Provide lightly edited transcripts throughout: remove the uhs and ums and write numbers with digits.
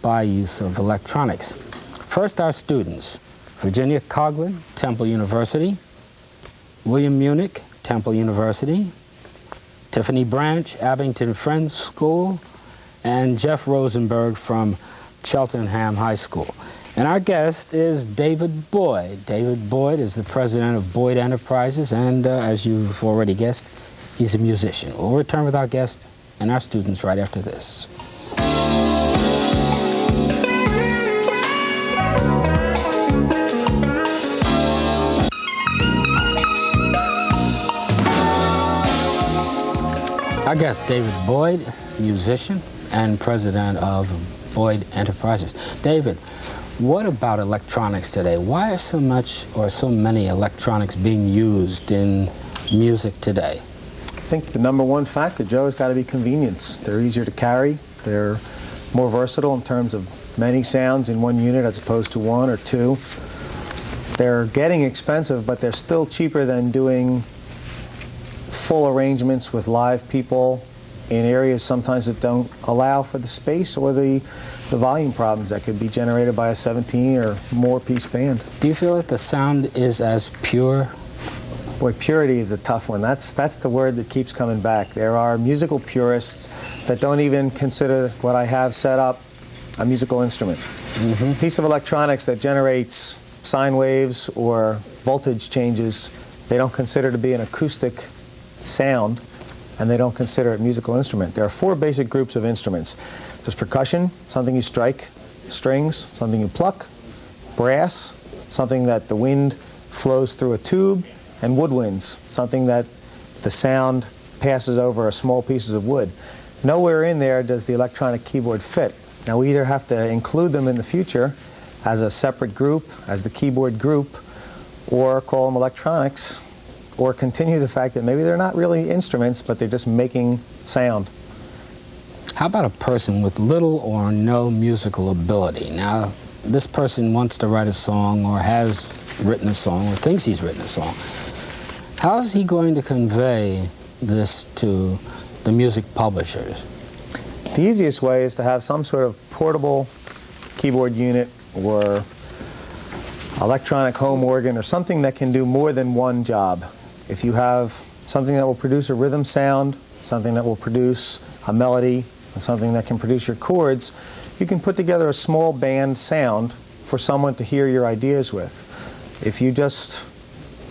by use of electronics. First, our students: Virginia Coughlin, Temple University; William Munich, Temple University; Tiffany Branch, Abington Friends School; and Jeff Rosenberg from Cheltenham High School. And our guest is David Boyd. David Boyd is the president of Boyd Enterprises, and as you've already guessed, he's a musician. We'll return with our guest and our students right after this. Our guest, David Boyd, musician and president of Boyd Enterprises. David, what about electronics today? Why are so many electronics being used in music today? I think the number one factor, Joe, has got to be convenience. They're easier to carry. They're more versatile in terms of many sounds in one unit as opposed to one or two. They're getting expensive, but they're still cheaper than doing full arrangements with live people in areas sometimes that don't allow for the space or the volume problems that could be generated by a 17 or more piece band. Do you feel that the sound is as pure? Boy, purity is a tough one. That's the word that keeps coming back. There are musical purists that don't even consider what I have set up a musical instrument. A piece of electronics that generates sine waves or voltage changes, they don't consider to be an acoustic sound, and they don't consider it a musical instrument. There are four basic groups of instruments. There's percussion, something you strike; strings, something you pluck; brass, something that the wind flows through a tube; and woodwinds, something that the sound passes over a small pieces of wood. Nowhere in there does the electronic keyboard fit. Now we either have to include them in the future as a separate group, as the keyboard group, or call them electronics, or continue the fact that maybe they're not really instruments, but they're just making sound. How about a person with little or no musical ability? Now, this person wants to write a song, or has written a song, or thinks he's written a song. How is he going to convey this to the music publishers? The easiest way is to have some sort of portable keyboard unit or electronic home organ or something that can do more than one job. If you have something that will produce a rhythm sound, something that will produce a melody, and something that can produce your chords, you can put together a small band sound for someone to hear your ideas with. If you just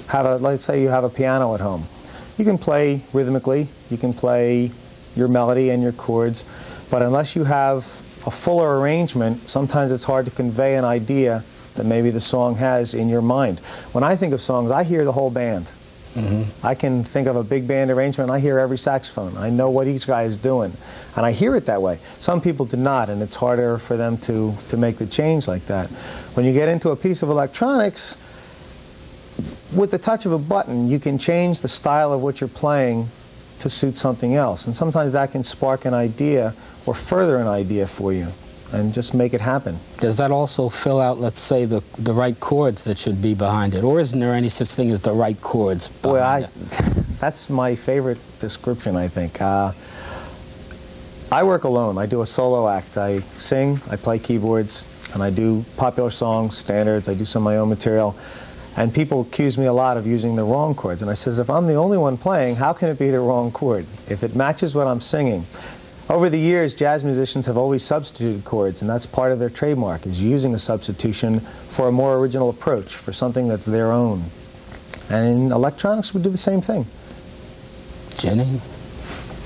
have let's say you have a piano at home, you can play rhythmically, you can play your melody and your chords, but unless you have a fuller arrangement, sometimes it's hard to convey an idea that maybe the song has in your mind. When I think of songs, I hear the whole band. I can think of a big band arrangement, and I hear every saxophone. I know what each guy is doing, and I hear it that way. Some people do not, and it's harder for them to make the change like that. When you get into a piece of electronics, with the touch of a button, you can change the style of what you're playing to suit something else, and sometimes that can spark an idea or further an idea for you and just make it happen. Does that also fill out, let's say, the right chords that should be behind it? Or isn't there any such thing as the right chords behind it? That's my favorite description, I think. I work alone. I do a solo act. I sing, I play keyboards, and I do popular songs, standards. I do some of my own material. And people accuse me a lot of using the wrong chords. And I says, if I'm the only one playing, how can it be the wrong chord? If it matches what I'm singing. Over the years, jazz musicians have always substituted chords, and that's part of their trademark, is using a substitution for a more original approach, for something that's their own. And in electronics, we do the same thing. Jenny?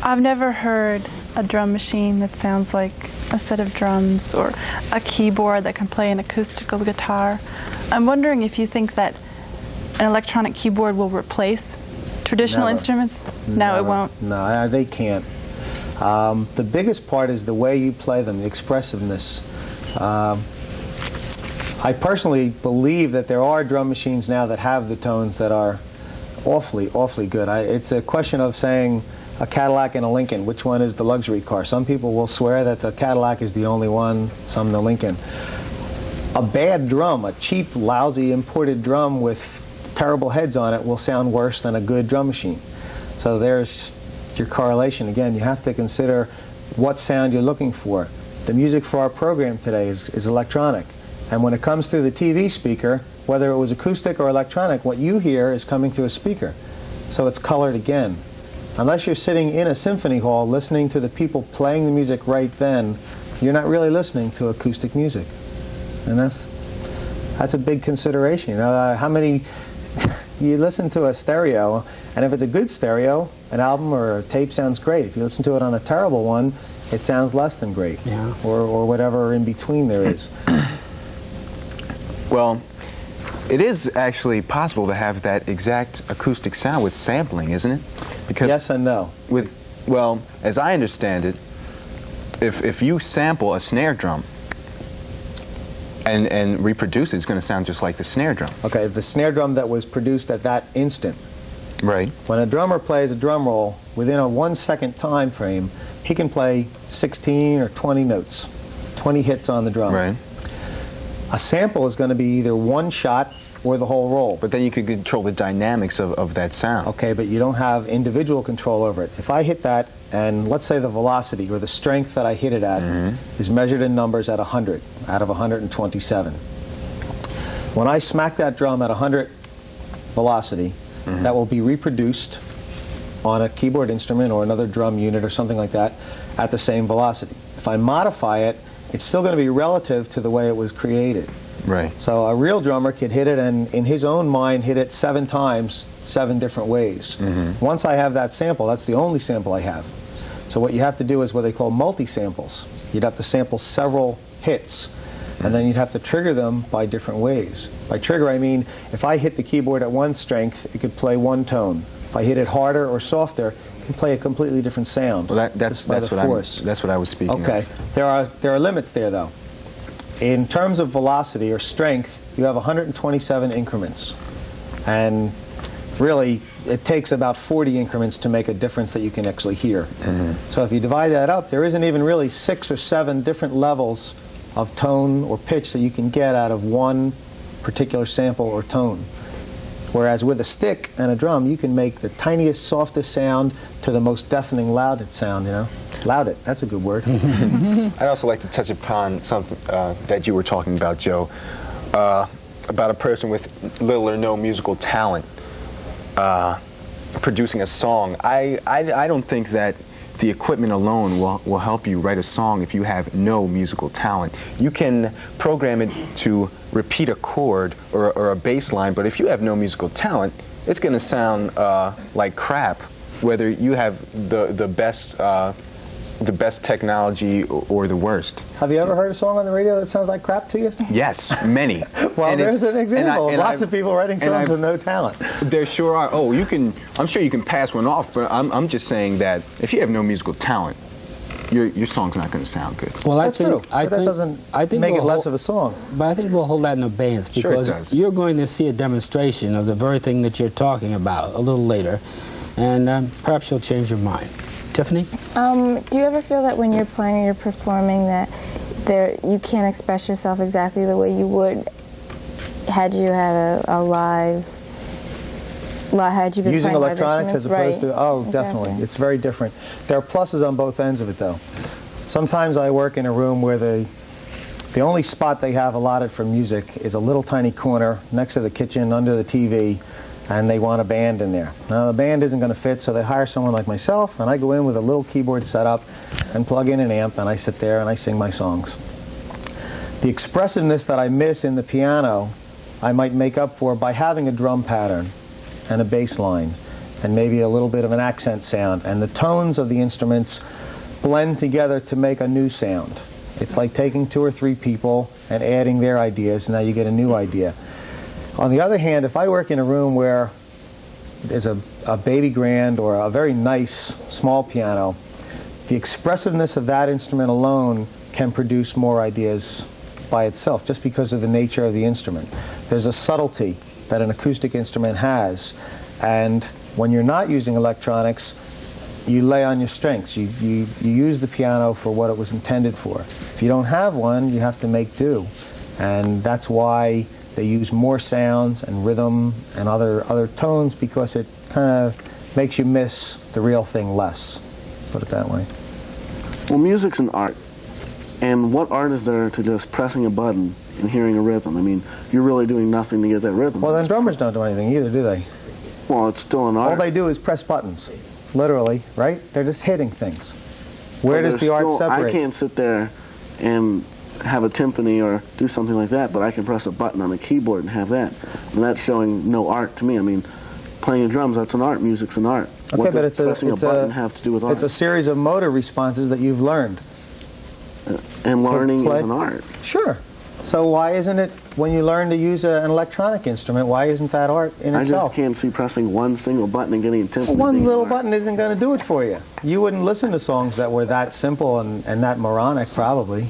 I've never heard a drum machine that sounds like a set of drums, or a keyboard that can play an acoustical guitar. I'm wondering if you think that an electronic keyboard will replace traditional instruments? No, it won't. No, they can't. The biggest part is the way you play them, the expressiveness. I personally believe that there are drum machines now that have the tones that are awfully, awfully good. It's a question of saying a Cadillac and a Lincoln, which one is the luxury car? Some people will swear that the Cadillac is the only one, some the Lincoln. A bad drum, a cheap, lousy, imported drum with terrible heads on it will sound worse than a good drum machine. So there's your correlation. Again, you have to consider what sound you're looking for. The music for our program today is electronic. And when it comes through the TV speaker, whether it was acoustic or electronic, what you hear is coming through a speaker. So it's colored again. Unless you're sitting in a symphony hall listening to the people playing the music right then, you're not really listening to acoustic music. And that's a big consideration. You know, how many, you listen to a stereo, and if it's a good stereo, an album or a tape sounds great. If you listen to it on a terrible one, it sounds less than great, yeah. or whatever in between there is. Well, it is actually possible to have that exact acoustic sound with sampling, isn't it? Because yes and no. Well, as I understand it, if you sample a snare drum and reproduce it, it's going to sound just like the snare drum. Okay, the snare drum that was produced at that instant. Right. When a drummer plays a drum roll, within a 1 second time frame, he can play 16 or 20 notes, 20 hits on the drum. Right. A sample is going to be either one shot or the whole roll. But then you could control the dynamics of that sound. Okay, but you don't have individual control over it. If I hit that, and let's say the velocity or the strength that I hit it at is measured in numbers at 100 out of 127. When I smack that drum at 100 velocity, that will be reproduced on a keyboard instrument or another drum unit or something like that at the same velocity. If I modify it, it's still going to be relative to the way it was created. Right. So a real drummer could hit it and in his own mind hit it 7 times, 7 different ways. Once I have that sample, that's the only sample I have. So what you have to do is what they call multi-samples. You'd have to sample several hits, and then you'd have to trigger them by different ways. By trigger, I mean if I hit the keyboard at one strength, it could play one tone. If I hit it harder or softer, it can play a completely different sound. Well, that's what I was speaking of. Okay. There are limits there, though. In terms of velocity or strength, you have 127 increments. And really, it takes about 40 increments to make a difference that you can actually hear. So if you divide that up, there isn't even really 6 or 7 different levels of tone or pitch that you can get out of one particular sample or tone. Whereas with a stick and a drum, you can make the tiniest, softest sound to the most deafening, loudest sound, you know? Loud it, that's a good word. I'd also like to touch upon something that you were talking about, Joe, about a person with little or no musical talent producing a song. I don't think that the equipment alone will help you write a song if you have no musical talent. You can program it to repeat a chord or a bass line, but if you have no musical talent, it's going to sound like crap, whether you have the best technology or the worst. Have you ever heard a song on the radio that sounds like crap to you? Yes, many. Well, there's an example of lots of people writing songs with no talent. There sure are. Oh, I'm sure you can pass one off, but I'm just saying that if you have no musical talent, your song's not going to sound good. Well, that's true. But that doesn't make it less of a song. But I think we'll hold that in abeyance because sure it does. You're going to see a demonstration of the very thing that you're talking about a little later, and perhaps you'll change your mind. Tiffany? Do you ever feel that when you're playing or you're performing that you can't express yourself exactly the way you would had you had had you been using playing electronics as opposed to, oh, exactly. definitely. It's very different. There are pluses on both ends of it, though. Sometimes I work in a room where the only spot they have allotted for music is a little tiny corner next to the kitchen under the TV, and they want a band in there. Now, the band isn't going to fit, so they hire someone like myself, and I go in with a little keyboard setup and plug in an amp, and I sit there and I sing my songs. The expressiveness that I miss in the piano, I might make up for by having a drum pattern and a bass line and maybe a little bit of an accent sound, and the tones of the instruments blend together to make a new sound. It's like taking 2 or 3 people and adding their ideas, and now you get a new idea. On the other hand, if I work in a room where there's a baby grand or a very nice small piano, the expressiveness of that instrument alone can produce more ideas by itself, just because of the nature of the instrument. There's a subtlety that an acoustic instrument has, and when you're not using electronics, you lay on your strengths. You use the piano for what it was intended for. If you don't have one, you have to make do, and that's why they use more sounds and rhythm and other tones, because it kind of makes you miss the real thing less. Put it that way. Well, music's an art, And what art is there to just pressing a button and hearing a rhythm? I mean, you're really doing nothing to get that rhythm. Well, then drummers don't do anything either, do they? Well, it's still an art. All they do is press buttons, literally, right? They're just hitting things. Where Well, does the art still, separate? I can't sit there and have a timpani or do something like that, but I can press a button on the keyboard and have that. And that's showing no art to me. I mean, playing the drums, that's an art. Music's an art. Okay, what but does pressing a button have to do with art? It's a series of motor responses that you've learned. And learning play. is an art. Sure. So why isn't it, when you learn to use an electronic instrument, why isn't that art in I itself? just can't see pressing one single button and getting a timpani. One being little an art. button isn't going to do it for you. You wouldn't listen to songs that were that simple and that moronic, probably.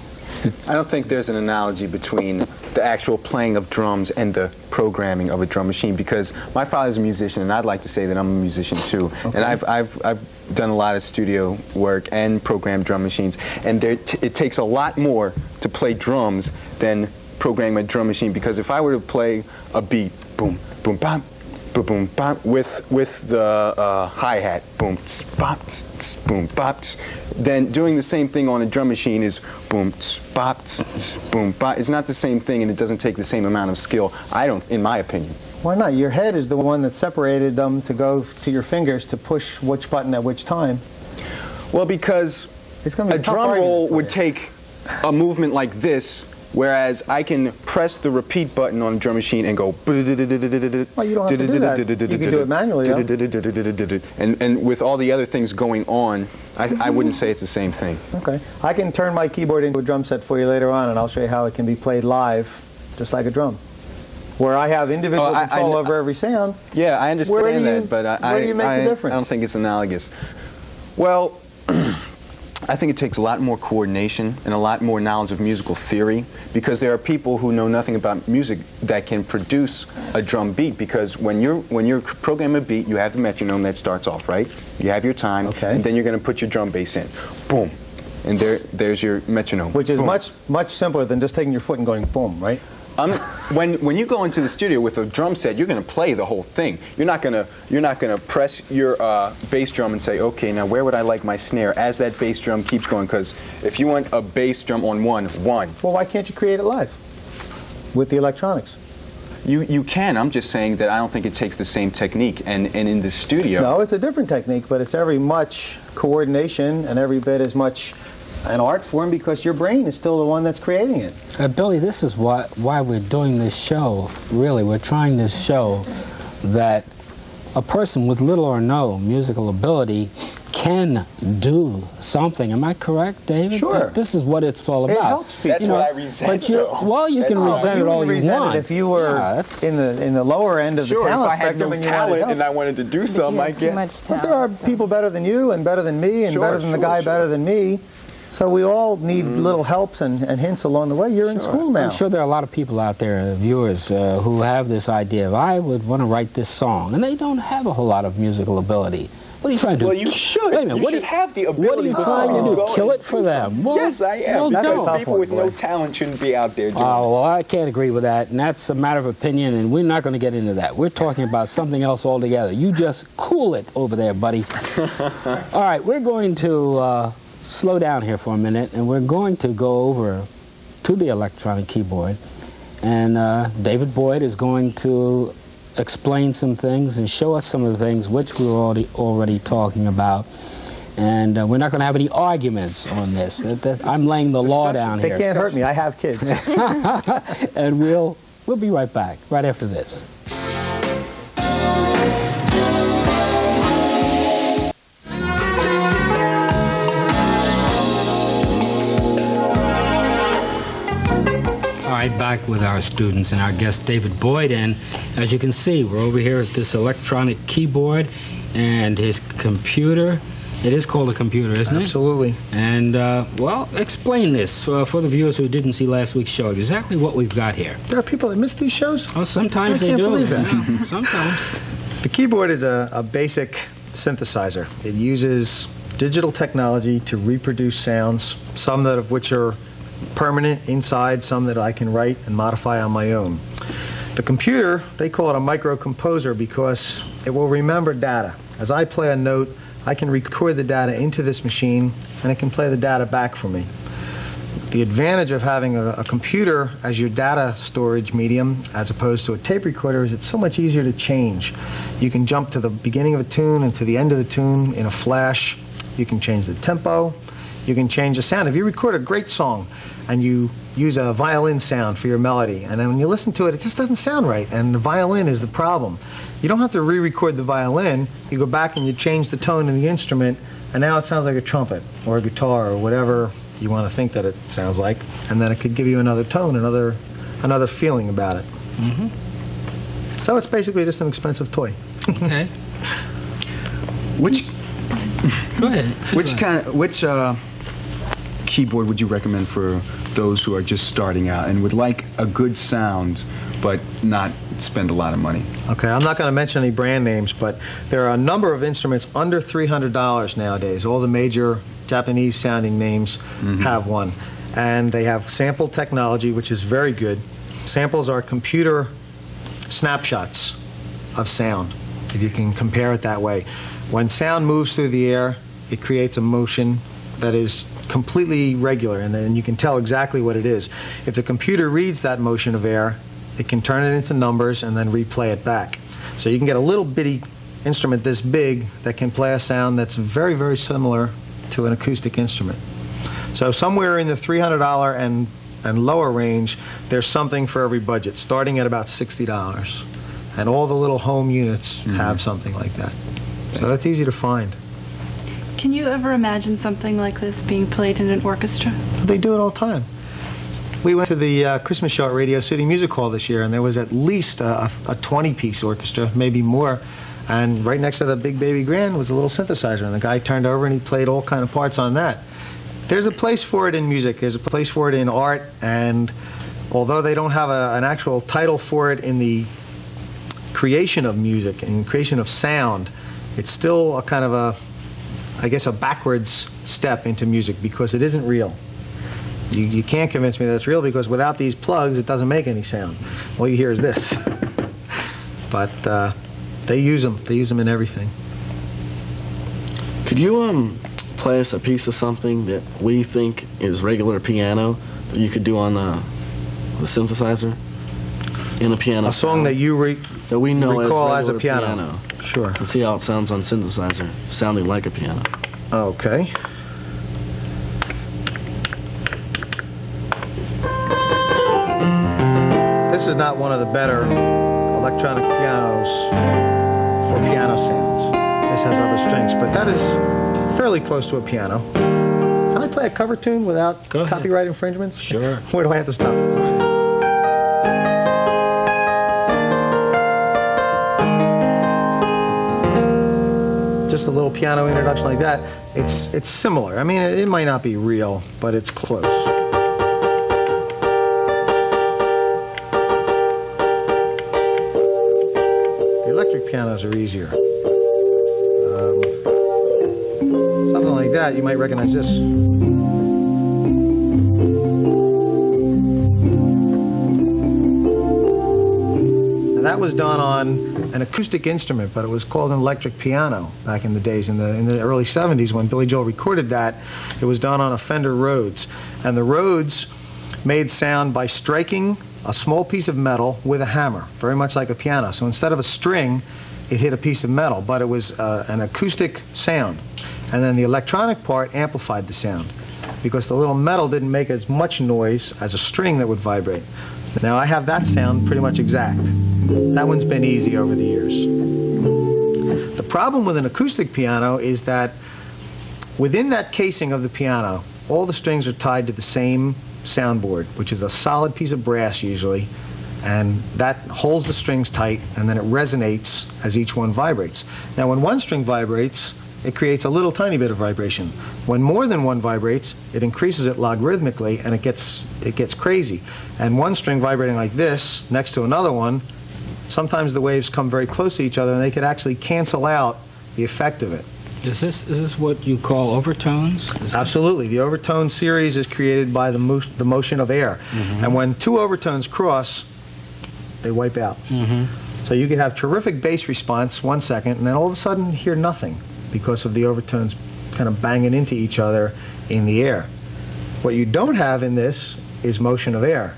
I don't think there's an analogy between the actual playing of drums and the programming of a drum machine, because my father's a musician, and I'd like to say that I'm a musician too. Okay. And I've done a lot of studio work and programmed drum machines, and it takes a lot more to play drums than programming a drum machine, because if I were to play a beat, boom, boom, bam, boom, boom, bam, with the hi-hat, boom, tss, bop, tss, tss, boom, bop, tss, then doing the same thing on a drum machine is boom, tss, bop, tss, tss, boom, bop. It's not the same thing, and it doesn't take the same amount of skill, in my opinion. Why not? Your head is the one that separated them to go to your fingers to push which button at which time. Well, because It's going to be a a tough drum argument roll for would you. take a movement like this, whereas I can press the repeat button on a drum machine and go. Well, you don't have to do that. You can do it manually, though. And with all the other things going on, I wouldn't say it's the same thing. Okay. I can turn my keyboard into a drum set for you later on, and I'll show you how it can be played live, just like a drum. Where I have individual control over every sound. Yeah, I understand Where do you- that, but where do you make the difference? I don't think it's analogous. Well, I think it takes a lot more coordination and a lot more knowledge of musical theory, because there are people who know nothing about music that can produce a drum beat, because when you're programming a beat, you have the metronome that starts off, right? You have your time, Okay. and then you're going to put your drum bass in. Boom. And there's your metronome. Which is Boom. much simpler than just taking your foot and going boom, right? When you go into the studio with a drum set, you're going to play the whole thing. You're not going to press your bass drum and say, okay, now where would I like my snare as that bass drum keeps going? Because if you want a bass drum on one. Well, why can't you create it live with the electronics? You can. I'm just saying that I don't think it takes the same technique. And in the studio. No, it's a different technique, but it's every much coordination and every bit as much an art form, because your brain is still the one that's creating it. Billy, this is why we're doing this show. Really, we're trying to show that a person with little or no musical ability can do something. Am I correct, David? Sure. That this is what it's all about. It helps people. That's what I resent, But you though. can resent it all you want. If you were in the lower end of Sure, the if talent I had spectrum no and you wanted talent help. and I wanted to do something, You I have too guess. much But there are talent, so- people better than you and better than me and Sure, better than the sure, guy sure. better than me. So we all need little helps and hints along the way. You're in school now. I'm sure there are a lot of people out there, viewers, who have this idea of, I would want to write this song, and they don't have a whole lot of musical ability. What are you trying to do? Well, you should. Wait a minute. You what should have the ability. What are you to trying to go do? Kill and it for do them? something. Well, Yes, I am. well, That's a Because tough people one, with no boy. talent shouldn't be out there doing Oh, well, I can't agree with that, and that's a matter of opinion, and we're not going to get into that. We're talking about something else altogether. You just cool it over there, buddy. All right, we're going to slow down here for a minute, and we're going to go over to the electronic keyboard, and David Boyd is going to explain some things and show us some of the things which we were already talking about. And we're not going to have any arguments on this. I'm laying the law down They here. can't hurt me. I have kids. And we'll be right back, right after this. All right, back with our students and our guest David Boyd, and as you can see, we're over here at this electronic keyboard and his computer. It is called a computer, isn't it? Absolutely. And, well, explain this for the viewers who didn't see last week's show, exactly what we've got here. There are people that miss these shows? Oh, sometimes I they can't do. believe that. Yeah, sometimes. The keyboard is a basic synthesizer. It uses digital technology to reproduce sounds, some of which are permanent inside, some that I can write and modify on my own. The computer, they call it a microcomposer because it will remember data. As I play a note, I can record the data into this machine, and it can play the data back for me. The advantage of having a computer as your data storage medium as opposed to a tape recorder is it's so much easier to change. You can jump to the beginning of a tune and to the end of the tune in a flash. You can change the tempo. You can change the sound. If you record a great song and you use a violin sound for your melody, and then when you listen to it, it just doesn't sound right, and the violin is the problem. You don't have to re-record the violin. You go back and you change the tone in the instrument, and now it sounds like a trumpet or a guitar or whatever you want to think that it sounds like, and then it could give you another tone, another feeling about it. Mm-hmm. So it's basically just an expensive toy. Okay. Which Go ahead. which keyboard would you recommend for those who are just starting out and would like a good sound but not spend a lot of money? Okay, I'm not going to mention any brand names, but there are a number of instruments under $300 nowadays. All the major Japanese sounding names have one, and they have sample technology, which is very good. Samples are computer snapshots of sound, if you can compare it that way. When sound moves through the air, it creates a motion that is completely regular, and then you can tell exactly what it is. If the computer reads that motion of air, it can turn it into numbers and then replay it back. So you can get a little bitty instrument this big that can play a sound that's very, very similar to an acoustic instrument. So somewhere in the $300 and lower range, there's something for every budget, starting at about $60. And all the little home units have something like that. So that's easy to find. Can you ever imagine something like this being played in an orchestra? They do it all the time. We went to the Christmas show at Radio City Music Hall this year, and there was at least a 20-piece orchestra, maybe more. And right next to the big baby grand was a little synthesizer, and the guy turned over and he played all kind of parts on that. There's a place for it in music. There's a place for it in art, and although they don't have an actual title for it in the creation of music and creation of sound, it's still a kind of I guess, a backwards step into music because it isn't real. You can't convince me that it's real because without these plugs, it doesn't make any sound. All you hear is this. But they use them. They use them in everything. Could you play us a piece of something that we think is regular piano that you could do on the synthesizer in a piano? A song that you that we know recall as a regular piano. Sure. And see how it sounds on synthesizer, sounding like a piano. Okay. This is not one of the better electronic pianos for piano sounds. This has other strings, but that is fairly close to a piano. Can I play a cover tune without copyright infringements? Sure. Where do I have to stop? Just a little piano introduction like that. It's similar. I mean, it might not be real, but it's close. The electric pianos are easier. Something like that, you might recognize this. Now that was done on an acoustic instrument, but it was called an electric piano back in the days. In the early 70s, when Billy Joel recorded that, it was done on a Fender Rhodes. And the Rhodes made sound by striking a small piece of metal with a hammer, very much like a piano. So instead of a string, it hit a piece of metal, but it was an acoustic sound. And then the electronic part amplified the sound, because the little metal didn't make as much noise as a string that would vibrate. Now I have that sound pretty much exact. That one's been easy over the years. The problem with an acoustic piano is that within that casing of the piano, all the strings are tied to the same soundboard, which is a solid piece of brass usually, and that holds the strings tight, and then it resonates as each one vibrates. Now when one string vibrates, it creates a little tiny bit of vibration. When more than one vibrates, it increases it logarithmically, and it gets crazy. And one string vibrating like this next to another one, sometimes the waves come very close to each other, and they could actually cancel out the effect of it. Is this what you call overtones? Absolutely. The overtone series is created by the motion of air. Mm-hmm. And when two overtones cross, they wipe out. Mm-hmm. So you could have terrific bass response 1 second, and then all of a sudden hear nothing because of the overtones kind of banging into each other in the air. What you don't have in this is motion of air.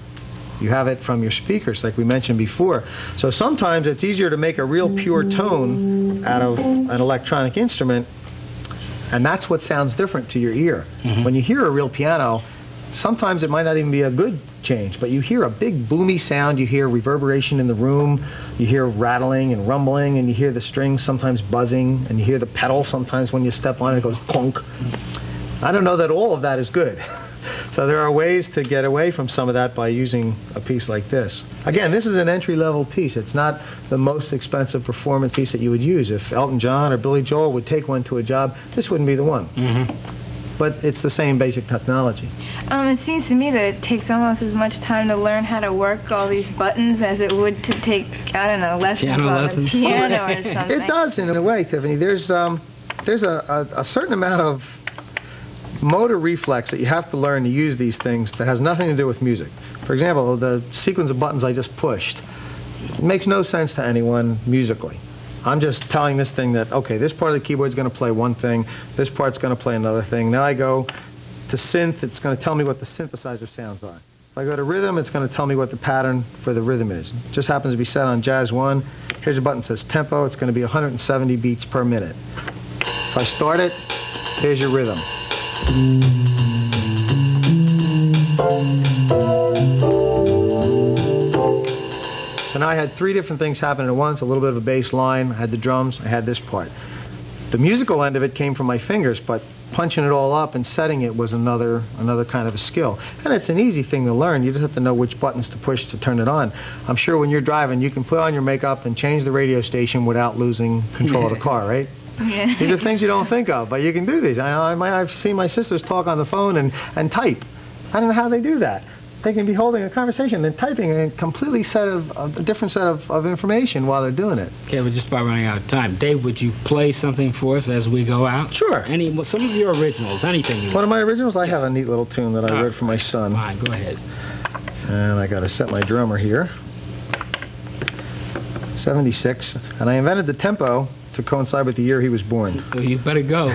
You have it from your speakers, like we mentioned before. So sometimes it's easier to make a real pure tone out of an electronic instrument, and that's what sounds different to your ear. When you hear a real piano, sometimes it might not even be a good change, but you hear a big boomy sound, you hear reverberation in the room, you hear rattling and rumbling, and you hear the strings sometimes buzzing, and you hear the pedal sometimes when you step on it, it goes plunk. I don't know that all of that is good. So there are ways to get away from some of that by using a piece like this. Again, this is an entry-level piece. It's not the most expensive performance piece that you would use. If Elton John or Billy Joel would take one to a job, this wouldn't be the one. But it's the same basic technology. It seems to me that it takes almost as much time to learn how to work all these buttons as it would to take, I don't know, lessons on the piano or something. It does, in a way, Tiffany. There's a certain amount of motor reflex that you have to learn to use these things that has nothing to do with music. For example, the sequence of buttons I just pushed, it makes no sense to anyone musically. I'm just telling this thing that, okay, this part of the keyboard is going to play one thing, this part's going to play another thing. Now I go to synth, it's going to tell me what the synthesizer sounds are. If I go to rhythm, it's going to tell me what the pattern for the rhythm is. It just happens to be set on Jazz 1. Here's a button that says tempo. It's going to be 170 beats per minute. If I start it, here's your rhythm. So now I had three different things happening at once, a little bit of a bass line, I had the drums, I had this part. The musical end of it came from my fingers, but punching it all up and setting it was another kind of a skill. And it's an easy thing to learn. You just have to know which buttons to push to turn it on. I'm sure when you're driving, you can put on your makeup and change the radio station without losing control of the car, right? Yeah. These are things you don't think of, but you can do these. I've seen my sisters talk on the phone and type. I don't know how they do that. They can be holding a conversation and typing a completely different set of information while they're doing it. Okay, we're just about running out of time. Dave, would you play something for us as we go out? Sure. Some of your originals, anything you want. One of my originals, I have a neat little tune that I wrote for my son. Fine, go ahead. And I got to set my drummer here. 76. And I invented the tempo to coincide with the year he was born. Well, you better go.